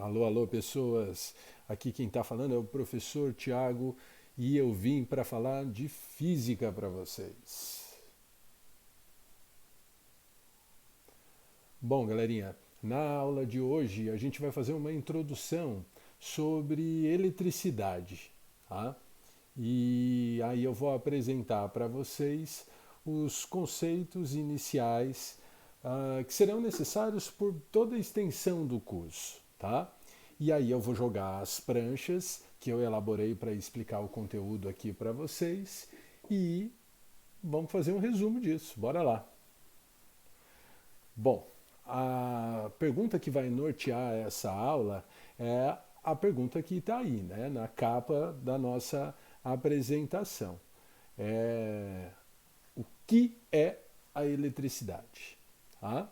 Alô, alô, pessoas. Aqui quem está falando é o professor Tiago e eu vim para falar de física para vocês. Bom, galerinha, na aula de hoje a gente vai fazer uma introdução sobre eletricidade, tá? E aí eu vou apresentar para vocês os conceitos iniciais que serão necessários por toda a extensão do curso, tá? E aí eu vou jogar as pranchas que eu elaborei para explicar o conteúdo aqui para vocês e vamos fazer um resumo disso. Bora lá. Bom, a pergunta que vai nortear essa aula é a pergunta que está aí, né, na capa da nossa apresentação. É, o que é a eletricidade? Tá?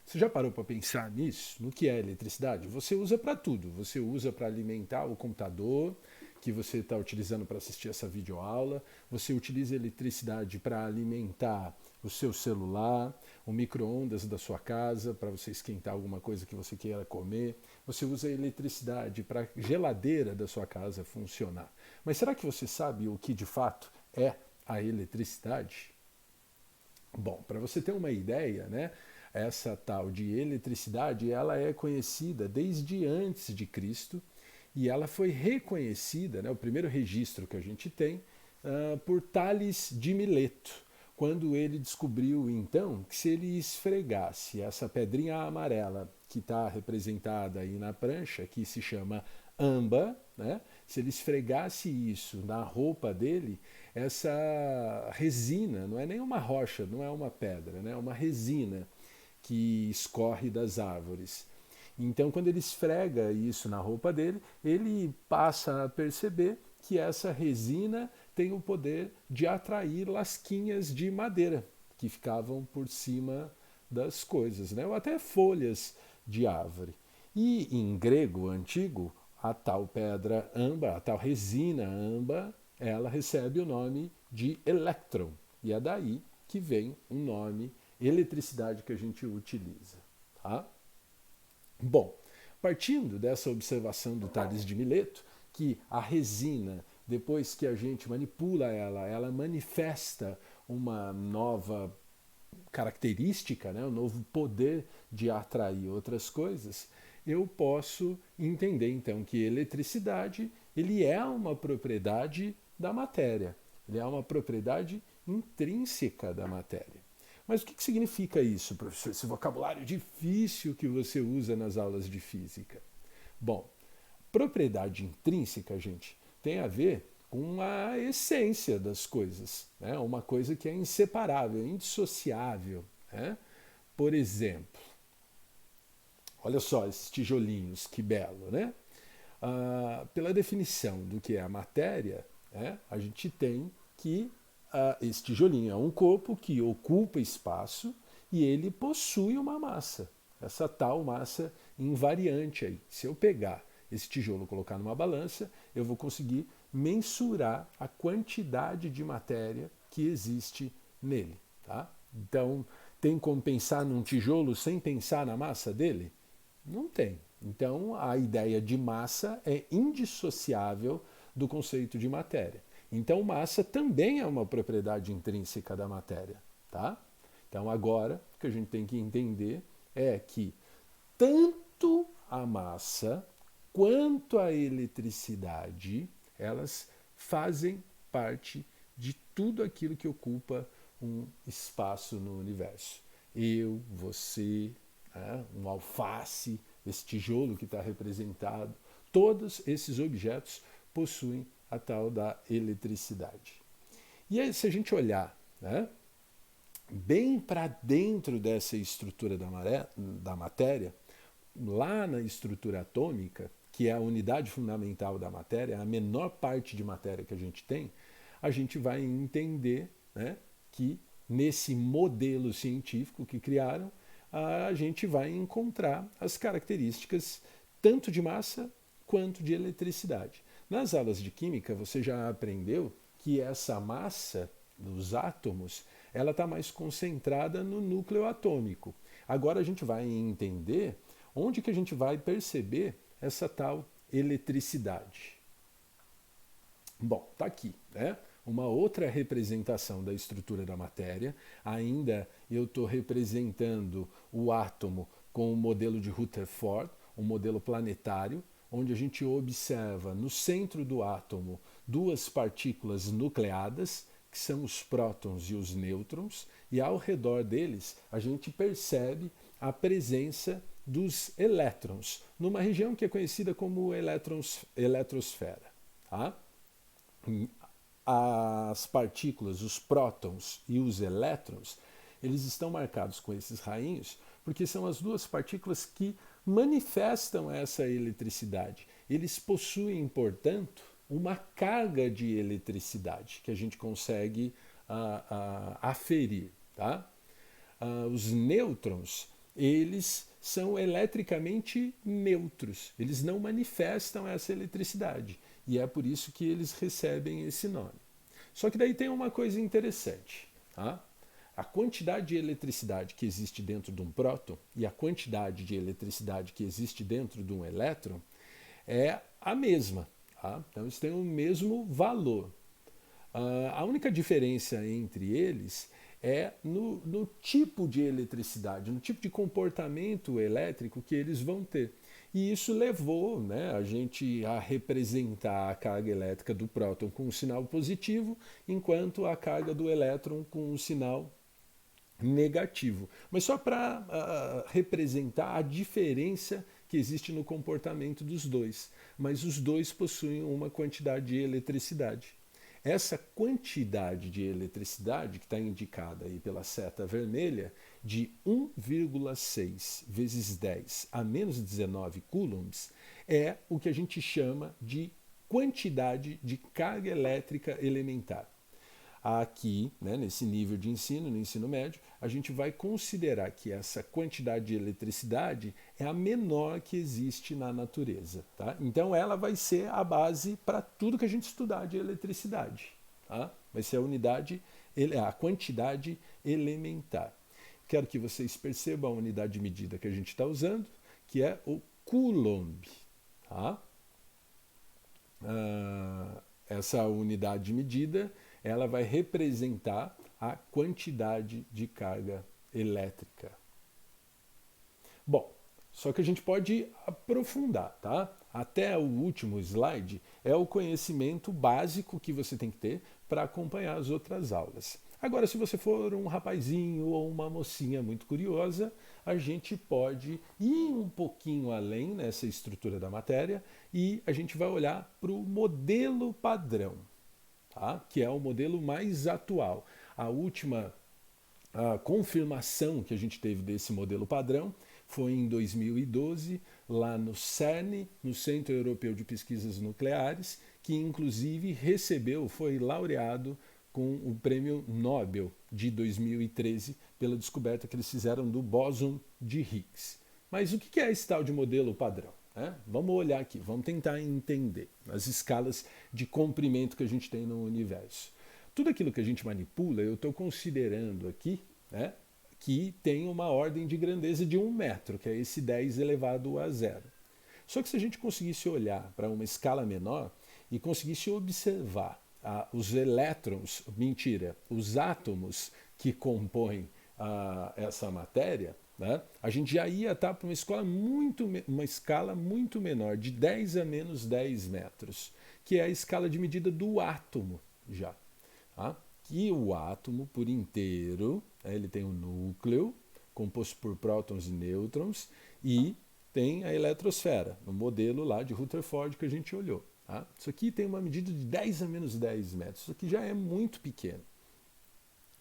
Você já parou para pensar nisso? No que é eletricidade? Você usa para tudo. Você usa para alimentar o computador que você está utilizando para assistir essa videoaula. Você utiliza eletricidade para alimentar o seu celular, o micro-ondas da sua casa, para você esquentar alguma coisa que você queira comer. Você usa eletricidade para a geladeira da sua casa funcionar. Mas será que você sabe o que de fato é a eletricidade? Bom, para você ter uma ideia, né, essa tal de eletricidade, ela é conhecida desde antes de Cristo e ela foi reconhecida, né, o primeiro registro que a gente tem, por Tales de Mileto, quando ele descobriu então que se ele esfregasse essa pedrinha amarela que está representada aí na prancha, que se chama âmbar, né? Se ele esfregasse isso na roupa dele, essa resina, não é nem uma rocha, não é uma pedra, né? É uma resina que escorre das árvores. Então, quando ele esfrega isso na roupa dele, ele passa a perceber que essa resina tem o poder de atrair lasquinhas de madeira que ficavam por cima das coisas, né? Ou até folhas de árvore. E em grego antigo, a tal pedra âmbar, a tal resina âmbar, ela recebe o nome de elétron. E é daí que vem o nome eletricidade que a gente utiliza. Tá? Bom, partindo dessa observação do Tales de Mileto, que a resina, depois que a gente manipula ela, ela manifesta uma nova característica, né, um novo poder de atrair outras coisas, eu posso entender então que eletricidade ele é uma propriedade da matéria, ele é uma propriedade intrínseca da matéria. Mas o que significa isso, professor? Esse vocabulário difícil que você usa nas aulas de física. Bom, propriedade intrínseca, gente, tem a ver com a essência das coisas, né? Uma coisa que é inseparável, indissociável. Né? Por exemplo, olha só esses tijolinhos, que belo, né? Pela definição do que é a matéria, né, a gente tem que esse tijolinho é um corpo que ocupa espaço e ele possui uma massa, essa tal massa invariante aí. Se eu pegar esse tijolo e colocar numa balança, eu vou conseguir mensurar a quantidade de matéria que existe nele. Tá? Então, tem como pensar num tijolo sem pensar na massa dele? Não tem. Então, a ideia de massa é indissociável do conceito de matéria. Então, massa também é uma propriedade intrínseca da matéria. Tá? Então, agora, o que a gente tem que entender é que tanto a massa quanto a eletricidade, elas fazem parte de tudo aquilo que ocupa um espaço no universo. Eu, você, um alface, esse tijolo que está representado, todos esses objetos possuem a tal da eletricidade. E aí, se a gente olhar, né, bem para dentro dessa estrutura da matéria, lá na estrutura atômica, que é a unidade fundamental da matéria, a menor parte de matéria que a gente vai entender, né, que nesse modelo científico que criaram, a gente vai encontrar as características tanto de massa quanto de eletricidade. Nas aulas de química, você já aprendeu que essa massa dos átomos ela está mais concentrada no núcleo atômico. Agora a gente vai entender onde que a gente vai perceber essa tal eletricidade? Bom, está aqui, né? Uma outra representação da estrutura da matéria. Ainda eu estou representando o átomo com o modelo de Rutherford, um modelo planetário, onde a gente observa no centro do átomo duas partículas nucleadas, que são os prótons e os nêutrons, e ao redor deles a gente percebe a presença dos elétrons, numa região que é conhecida como eletrosfera. Tá? As partículas, os prótons e os elétrons, eles estão marcados com esses rainhos porque são as duas partículas que manifestam essa eletricidade. Eles possuem, portanto, uma carga de eletricidade que a gente consegue aferir. Tá? Os nêutrons, eles são eletricamente neutros, eles não manifestam essa eletricidade. E é por isso que eles recebem esse nome. Só que daí tem uma coisa interessante. Tá? A quantidade de eletricidade que existe dentro de um próton e a quantidade de eletricidade que existe dentro de um elétron é a mesma. Tá? Então eles têm o mesmo valor. A única diferença entre eles é no tipo de eletricidade, no tipo de comportamento elétrico que eles vão ter. E isso levou, né, a gente a representar a carga elétrica do próton com um sinal positivo, enquanto a carga do elétron com um sinal negativo. Mas só para representar a diferença que existe no comportamento dos dois. Mas os dois possuem uma quantidade de eletricidade. Essa quantidade de eletricidade, que está indicada aí pela seta vermelha, de 1,6 vezes 10 a menos 19 coulombs, é o que a gente chama de quantidade de carga elétrica elementar. Aqui, né, nesse nível de ensino, no ensino médio, a gente vai considerar que essa quantidade de eletricidade é a menor que existe na natureza. Tá? Então ela vai ser a base para tudo que a gente estudar de eletricidade. Tá? Vai ser a quantidade elementar. Quero que vocês percebam a unidade de medida que a gente está usando, que é o coulomb. Tá? Essa unidade de medida ela vai representar a quantidade de carga elétrica. Bom, só que a gente pode aprofundar, tá? Até o último slide é o conhecimento básico que você tem que ter para acompanhar as outras aulas. Agora, se você for um rapazinho ou uma mocinha muito curiosa, a gente pode ir um pouquinho além nessa estrutura da matéria e a gente vai olhar para o modelo padrão. Tá? Que é o modelo mais atual. A última confirmação que a gente teve desse modelo padrão foi em 2012, lá no CERN, no Centro Europeu de Pesquisas Nucleares, que inclusive foi laureado com o Prêmio Nobel de 2013 pela descoberta que eles fizeram do bóson de Higgs. Mas o que é esse tal de modelo padrão? Vamos olhar aqui, vamos tentar entender as escalas de comprimento que a gente tem no universo. Tudo aquilo que a gente manipula, eu estou considerando aqui que tem uma ordem de grandeza de 1 metro, que é esse 10 elevado a 0. Só que se a gente conseguisse olhar para uma escala menor e conseguisse observar os átomos que compõem essa matéria, a gente já ia estar para uma escala muito menor, de 10 a menos 10 metros, que é a escala de medida do átomo já. Tá? E o átomo, por inteiro, ele tem um núcleo, composto por prótons e nêutrons, e tem a eletrosfera, no modelo lá de Rutherford que a gente olhou. Tá? Isso aqui tem uma medida de 10 a menos 10 metros, isso aqui já é muito pequeno,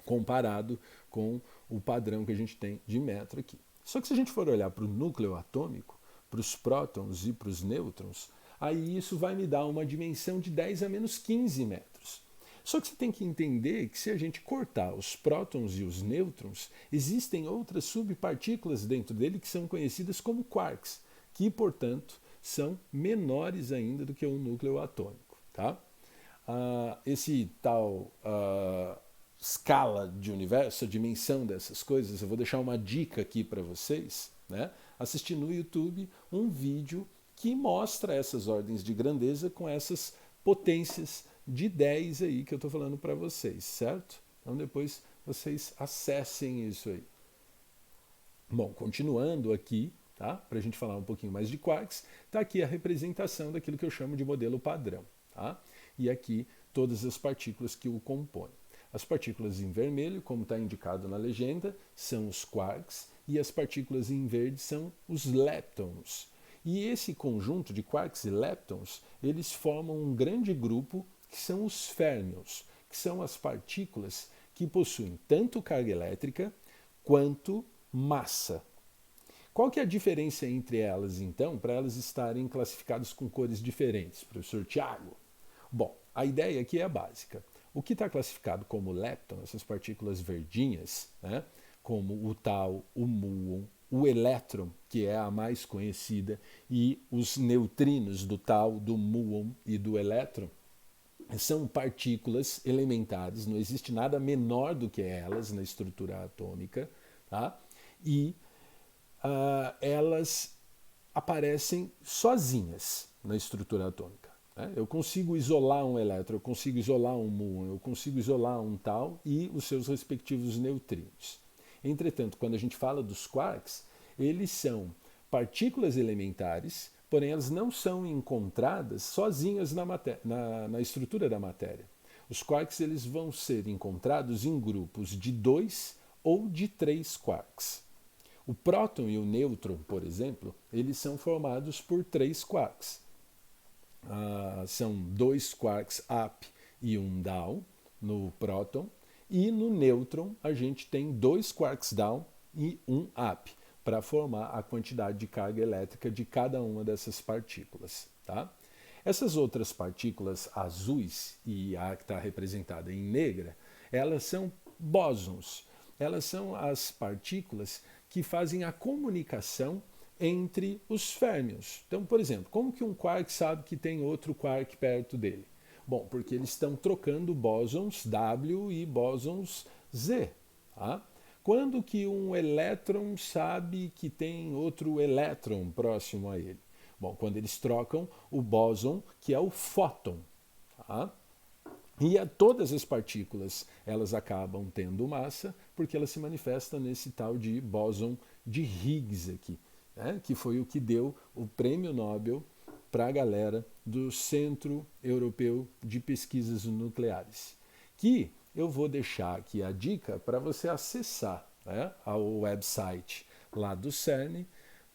comparado com o padrão que a gente tem de metro aqui. Só que se a gente for olhar para o núcleo atômico, para os prótons e para os nêutrons, aí isso vai me dar uma dimensão de 10 a menos 15 metros. Só que você tem que entender que se a gente cortar os prótons e os nêutrons, existem outras subpartículas dentro dele que são conhecidas como quarks, que, portanto, são menores ainda do que o núcleo atômico. Tá? Esse tal escala de universo, a dimensão dessas coisas, eu vou deixar uma dica aqui para vocês, assistir no YouTube um vídeo que mostra essas ordens de grandeza com essas potências de 10 aí que eu estou falando para vocês, certo? Então depois vocês acessem isso aí. Bom, continuando aqui, tá? Para a gente falar um pouquinho mais de quarks, está aqui a representação daquilo que eu chamo de modelo padrão. Tá? E aqui todas as partículas que o compõem. As partículas em vermelho, como está indicado na legenda, são os quarks, e as partículas em verde são os leptons. E esse conjunto de quarks e leptons, eles formam um grande grupo que são os férmions, que são as partículas que possuem tanto carga elétrica quanto massa. Qual que é a diferença entre elas, então, para elas estarem classificadas com cores diferentes, professor Tiago? Bom, a ideia aqui é básica. O que está classificado como lepton, essas partículas verdinhas, né, como o tal, o muon, o elétron, que é a mais conhecida, e os neutrinos do tal, do muon e do elétron, são partículas elementares, não existe nada menor do que elas na estrutura atômica, tá? E elas aparecem sozinhas na estrutura atômica. Né? Eu consigo isolar um elétron, eu consigo isolar um muon, eu consigo isolar um tal e os seus respectivos neutrinos. Entretanto, quando a gente fala dos quarks, eles são partículas elementares, porém elas não são encontradas sozinhas na estrutura da matéria. Os quarks eles vão ser encontrados em grupos de 2 ou de 3 quarks. O próton e o nêutron, por exemplo, eles são formados por 3 quarks. São 2 quarks up e 1 down no próton, e no nêutron a gente tem 2 quarks down e 1 up, para formar a quantidade de carga elétrica de cada uma dessas partículas. Tá? Essas outras partículas azuis, e a que está representada em negra, elas são bósons. Elas são as partículas que fazem a comunicação entre os férmions. Então, por exemplo, como que um quark sabe que tem outro quark perto dele? Bom, porque eles estão trocando bósons W e bósons Z. Tá? Quando que um elétron sabe que tem outro elétron próximo a ele? Bom, quando eles trocam o bóson, que é o fóton. Tá? E todas as partículas, elas acabam tendo massa, porque elas se manifestam nesse tal de bóson de Higgs aqui, né? Que foi o que deu o prêmio Nobel para a galera do Centro Europeu de Pesquisas Nucleares. Que eu vou deixar aqui a dica para você acessar, né, ao website lá do CERN,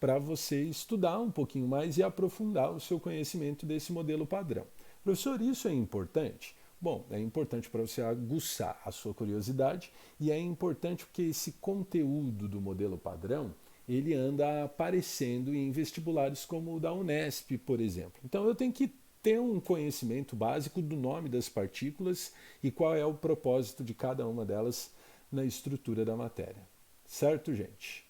para você estudar um pouquinho mais e aprofundar o seu conhecimento desse modelo padrão. Professor, isso é importante? Bom, é importante para você aguçar a sua curiosidade e é importante porque esse conteúdo do modelo padrão ele anda aparecendo em vestibulares como o da Unesp, por exemplo. Então eu tenho que ter um conhecimento básico do nome das partículas e qual é o propósito de cada uma delas na estrutura da matéria. Certo, gente?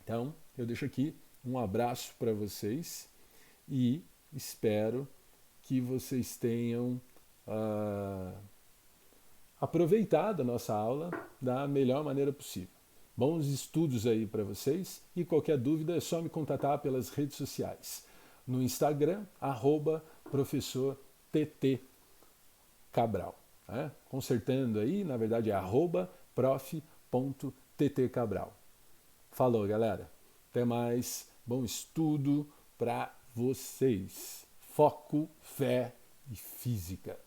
Então, eu deixo aqui um abraço para vocês e espero que vocês tenham aproveitado a nossa aula da melhor maneira possível. Bons estudos aí para vocês e qualquer dúvida é só me contatar pelas redes sociais. No Instagram, @professor TT Cabral. Né? Consertando aí, na verdade é @prof.ttcabral. Falou, galera. Até mais. Bom estudo para vocês. Foco, fé e física.